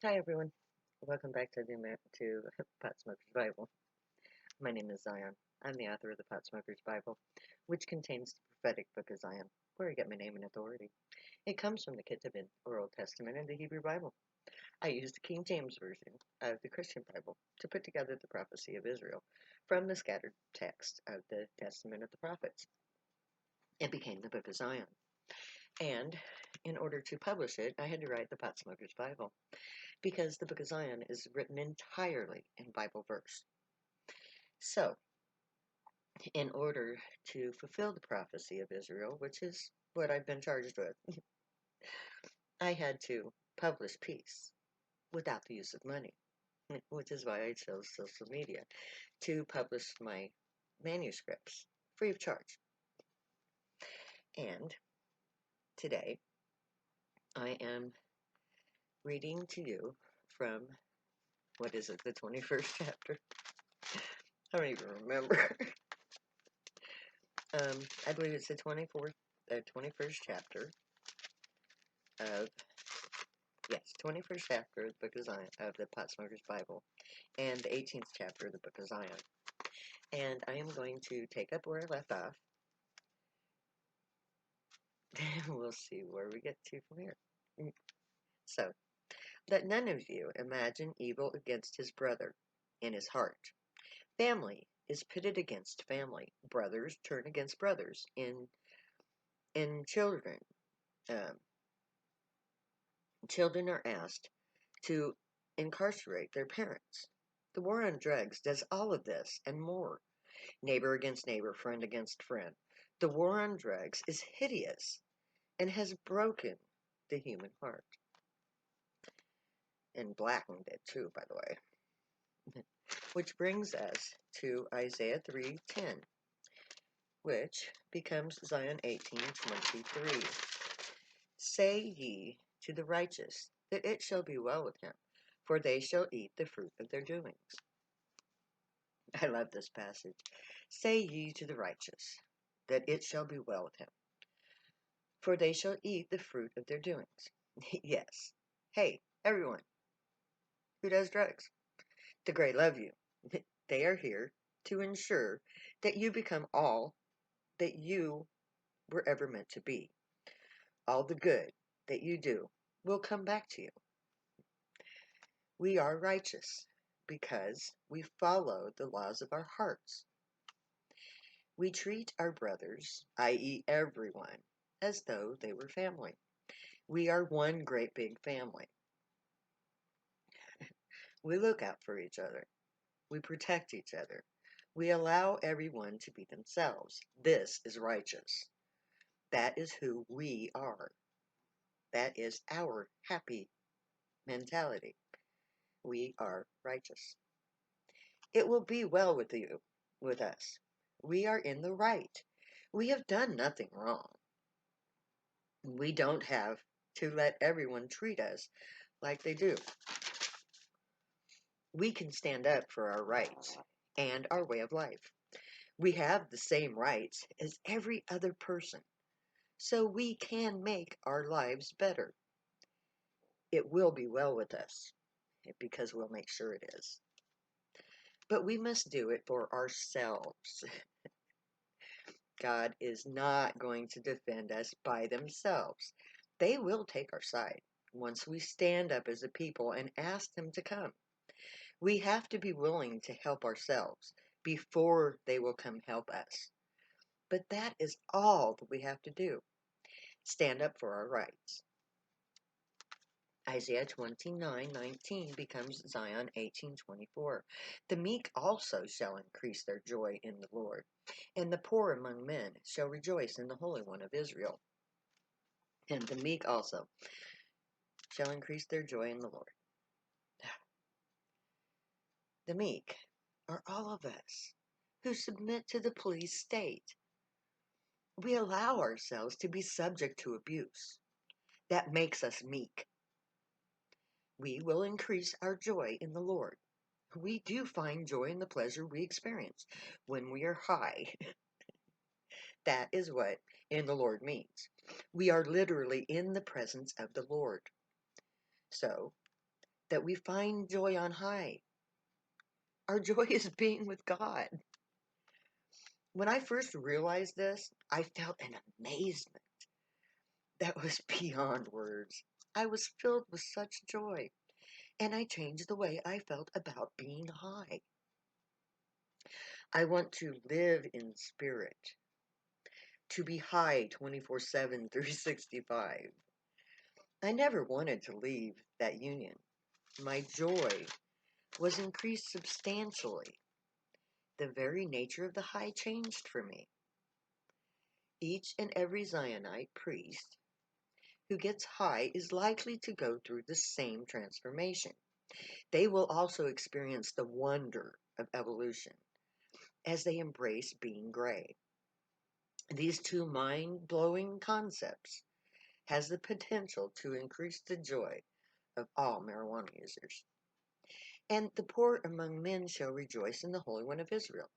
Hi everyone, welcome back to to Pot Smoker's Bible. My name is Zion. I'm the author of the Pot Smoker's Bible, which contains the prophetic book of Zion, where I get my name and authority. It comes from the Ketuvim, or Old Testament, and the Hebrew Bible. I use the King James Version of the Christian Bible to put together the prophecy of Israel from the scattered text of the Testament of the prophets. It became the Book of Zion. And in order to publish it, I had to write the Pot Smoker's Bible, because the Book of Zion is written entirely in Bible verse. So, in order to fulfill the prophecy of Israel, which is what I've been charged with, I had to publish peace without the use of money, which is why I chose social media to publish my manuscripts free of charge. And today, I am reading to you from, what is it, the 21st chapter? I don't even remember. I believe it's the 21st chapter of, yes, 21st chapter of the Book of Zion, of the Pot Smoker's Bible, and the 18th chapter of the Book of Zion. And I am going to take up where I left off. We'll see where we get to from here. So, let none of you imagine evil against his brother in his heart. Family is pitted against family. Brothers turn against brothers. In children, um, children are asked to incarcerate their parents. The war on drugs does all of this and more. Neighbor against neighbor, friend against friend. The war on drugs is hideous and has broken the human heart. And blackened it too, by the way. Which brings us to Isaiah 3:10, which becomes Zion 18:23. Say ye to the righteous that it shall be well with him, for they shall eat the fruit of their doings. I love this passage. Say ye to the righteous that it shall be well with him, for they shall eat the fruit of their doings. Yes. Hey, everyone who does drugs, the great love you. They are here to ensure that you become all that you were ever meant to be. All the good that you do will come back to you. We are righteous because we follow the laws of our hearts. We treat our brothers, i.e., everyone, as though they were family. We are one great big family. We look out for each other. We protect each other. We allow everyone to be themselves. This is righteous. That is who we are. That is our happy mentality. We are righteous. It will be well with you, with us. We are in the right. We have done nothing wrong. We don't have to let everyone treat us like they do. We can stand up for our rights and our way of life. We have the same rights as every other person, so we can make our lives better. It will be well with us, because we'll make sure it is. But we must do it for ourselves. God is not going to defend us by themselves. They will take our side once we stand up as a people and ask them to come. We have to be willing to help ourselves before they will come help us. But that is all that we have to do. Stand up for our rights. Isaiah 29:19 becomes Zion 18:24. The meek also shall increase their joy in the Lord, and the poor among men shall rejoice in the Holy One of Israel. And the meek also shall increase their joy in the Lord. The meek are all of us who submit to the police state. We allow ourselves to be subject to abuse. That makes us meek. We will increase our joy in the Lord. We do find joy in the pleasure we experience when we are high. That is what in the Lord means. We are literally in the presence of the Lord. So, that we find joy on high. Our joy is being with God. When I first realized this, I felt an amazement that was beyond words. I was filled with such joy, and I changed the way I felt about being high. I want to live in spirit, to be high 24/7, 365. I never wanted to leave that union. My joy was increased substantially. The very nature of the high changed for me. Each and every Zionite priest who gets high is likely to go through the same transformation. They will also experience the wonder of evolution as they embrace being gray. These two mind-blowing concepts has the potential to increase the joy of all marijuana users. And the poor among men shall rejoice in the Holy One of Israel.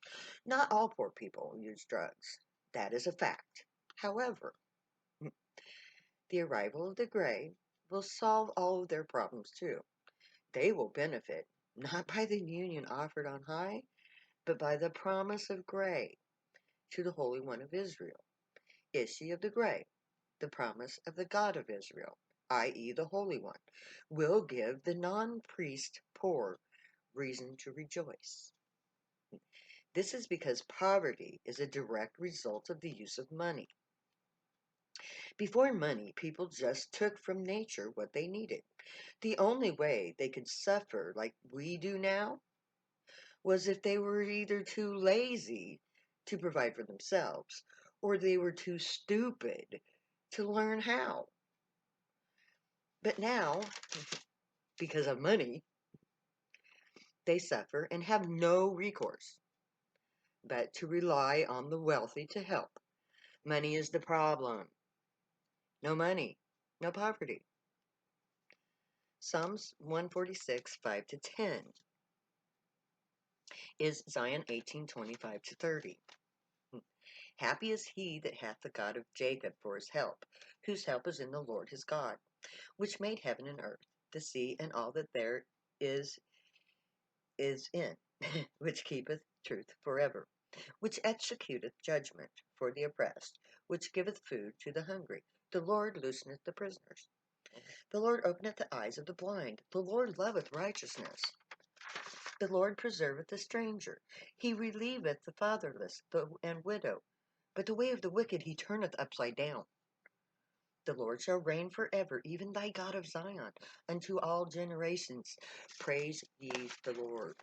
Not all poor people use drugs. That is a fact. However, the arrival of the gray will solve all of their problems too. They will benefit not by the union offered on high, but by the promise of gray to the Holy One of Israel. Is she of the gray? The promise of the God of Israel, i.e., the Holy One, will give the non priest poor reason to rejoice. This is because poverty is a direct result of the use of money. Before money, people just took from nature what they needed. The only way they could suffer like we do now was if they were either too lazy to provide for themselves or they were too stupid to learn how. But now, because of money, they suffer and have no recourse but to rely on the wealthy to help. Money is the problem. No money, no poverty. Psalms 146, 5 to 10 is Zion 18:25 to 30. Happy is he that hath the God of Jacob for his help, whose help is in the Lord his God, which made heaven and earth, the sea, and all that there is in, which keepeth truth forever, which executeth judgment for the oppressed, which giveth food to the hungry. The Lord looseneth the prisoners. The Lord openeth the eyes of the blind. The Lord loveth righteousness. The Lord preserveth the stranger. He relieveth the fatherless and widow. But the way of the wicked he turneth upside down. The Lord shall reign forever, even thy God of Zion, unto all generations. Praise ye the Lord.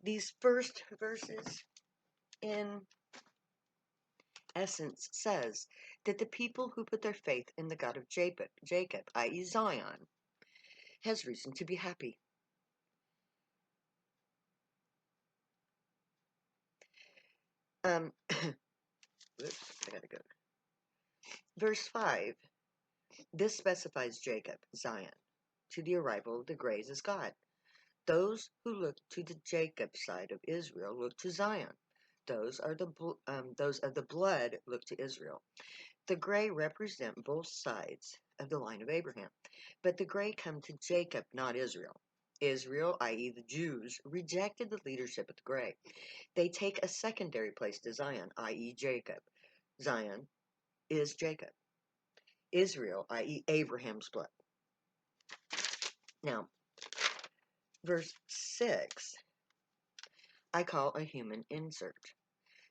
These first verses, in essence, says that the people who put their faith in the God of Jacob, i.e. Zion, has reason to be happy. Oops, I gotta go. Verse 5, this specifies Jacob, Zion, to the arrival of the grays as God. Those who look to the Jacob side of Israel look to Zion. Those of the blood look to Israel. The gray represent both sides of the line of Abraham, but the gray come to Jacob, not Israel. Israel, i.e. the Jews, rejected the leadership of the gray. They take a secondary place to Zion, i.e. Jacob. Zion is Jacob. Israel, i.e. Abraham's blood. Now, verse 6, I call a human insert.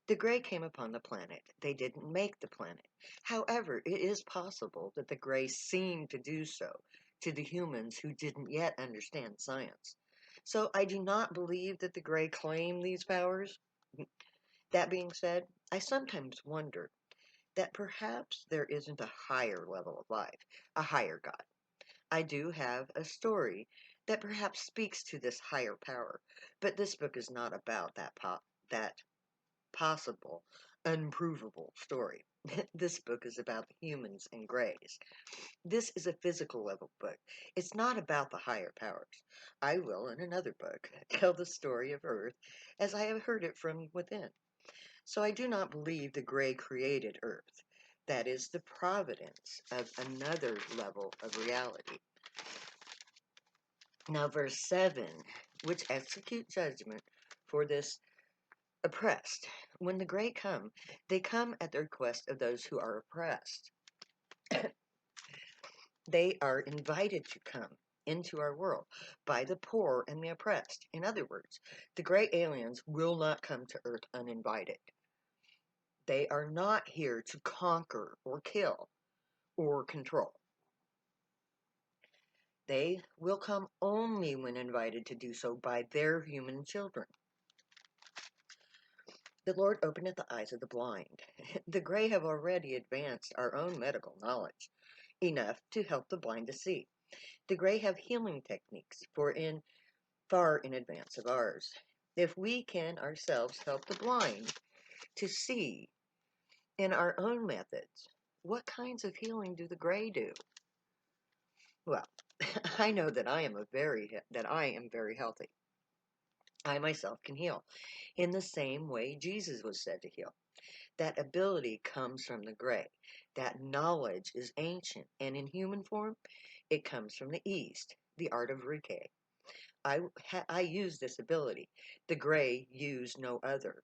The gray came upon the planet. They didn't make the planet. However, it is possible that the gray seemed to do so to the humans who didn't yet understand science. So I do not believe that the gray claim these powers. That being said, I sometimes wonder that perhaps there isn't a higher level of life, a higher God. I do have a story that perhaps speaks to this higher power, but this book is not about that possible, unprovable story. This book is about the humans and grays. This is a physical level book. It's not about the higher powers. I will, in another book, tell the story of Earth as I have heard it from within. So I do not believe the gray created Earth. That is the providence of another level of reality. Now, verse 7, which execute judgment for this oppressed. When the great come, they come at the request of those who are oppressed. They are invited to come into our world by the poor and the oppressed. In other words, the great aliens will not come to Earth uninvited. They are not here to conquer or kill or control. They will come only when invited to do so by their human children. The Lord openeth the eyes of the blind. The gray have already advanced our own medical knowledge enough to help the blind to see. The gray have healing techniques far in advance of ours. If we can ourselves help the blind to see in our own methods, what kinds of healing do the gray do? Well, I know that I am very healthy. I myself can heal in the same way Jesus was said to heal. That ability comes from the gray. That knowledge is ancient, and in human form, it comes from the East, the art of Reiki. I use this ability. The gray use no other.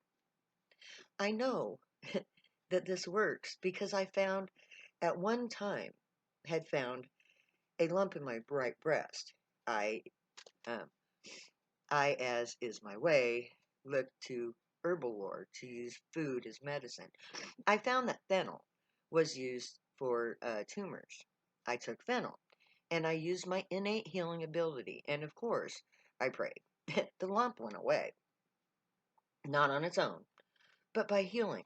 I know that this works because I found at one time had found a lump in my right breast. I, um, as is my way, looked to herbal lore to use food as medicine. I found that fennel was used for tumors. I took fennel, and I used my innate healing ability, and of course, I prayed. The lump went away, not on its own, but by healing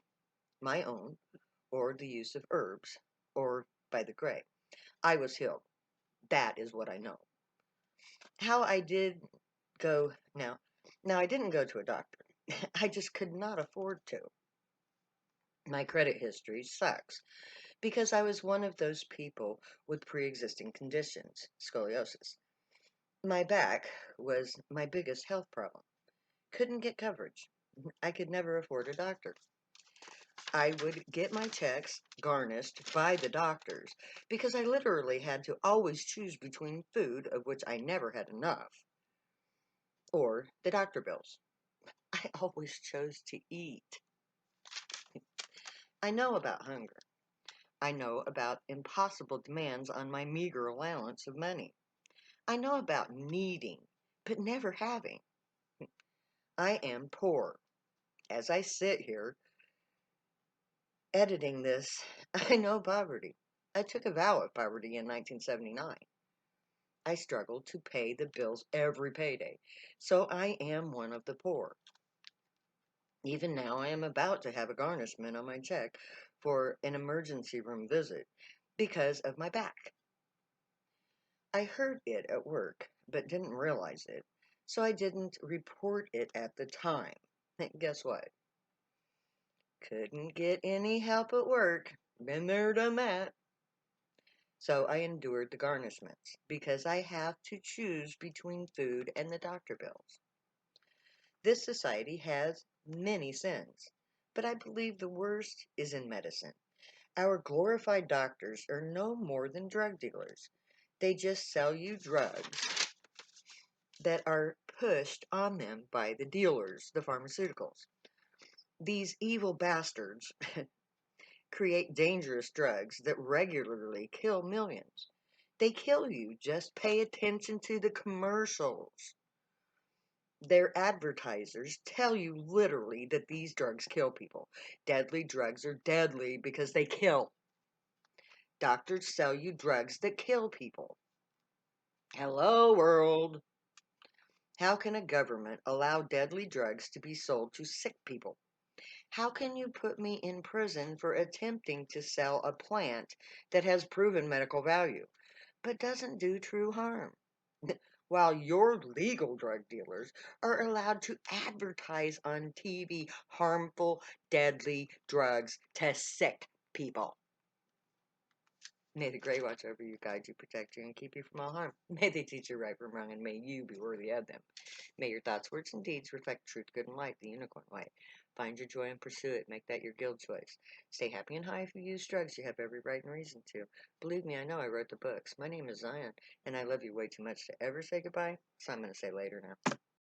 my own, or the use of herbs, or by the gray. I was healed. That is what I know. How I did go now I didn't go to a doctor. I just could not afford to. My credit history sucks because I was one of those people with pre-existing conditions, scoliosis. My back was my biggest health problem. Couldn't get coverage. I could never afford a doctor. I would get my checks garnished by the doctors because I literally had to always choose between food, of which I never had enough, or the doctor bills. I always chose to eat. I know about hunger. I know about impossible demands on my meager allowance of money. I know about needing, but never having. I am poor. As I sit here editing this, I know poverty. I took a vow of poverty in 1979. I struggled to pay the bills every payday, so I am one of the poor. Even now, I am about to have a garnishment on my check for an emergency room visit because of my back. I heard it at work, but didn't realize it, so I didn't report it at the time. Guess what? Couldn't get any help at work. Been there, done that. So I endured the garnishments because I have to choose between food and the doctor bills. This society has many sins, but I believe the worst is in medicine. Our glorified doctors are no more than drug dealers. They just sell you drugs that are pushed on them by the dealers, the pharmaceuticals. These evil bastards create dangerous drugs that regularly kill millions. They kill you. Just pay attention to the commercials. Their advertisers tell you literally that these drugs kill people. Deadly drugs are deadly because they kill. Doctors sell you drugs that kill people. Hello, world. How can a government allow deadly drugs to be sold to sick people? How can you put me in prison for attempting to sell a plant that has proven medical value, but doesn't do true harm? While your legal drug dealers are allowed to advertise on TV harmful, deadly drugs to sick people. May the Grey watch over you, guide you, protect you, and keep you from all harm. May they teach you right from wrong, and may you be worthy of them. May your thoughts, words, and deeds reflect truth, good, and light, the unicorn way. Find your joy and pursue it. Make that your guild choice. Stay happy and high if you use drugs. You have every right and reason to. Believe me, I know I wrote the books. My name is Zion, and I love you way too much to ever say goodbye, so I'm going to say later now.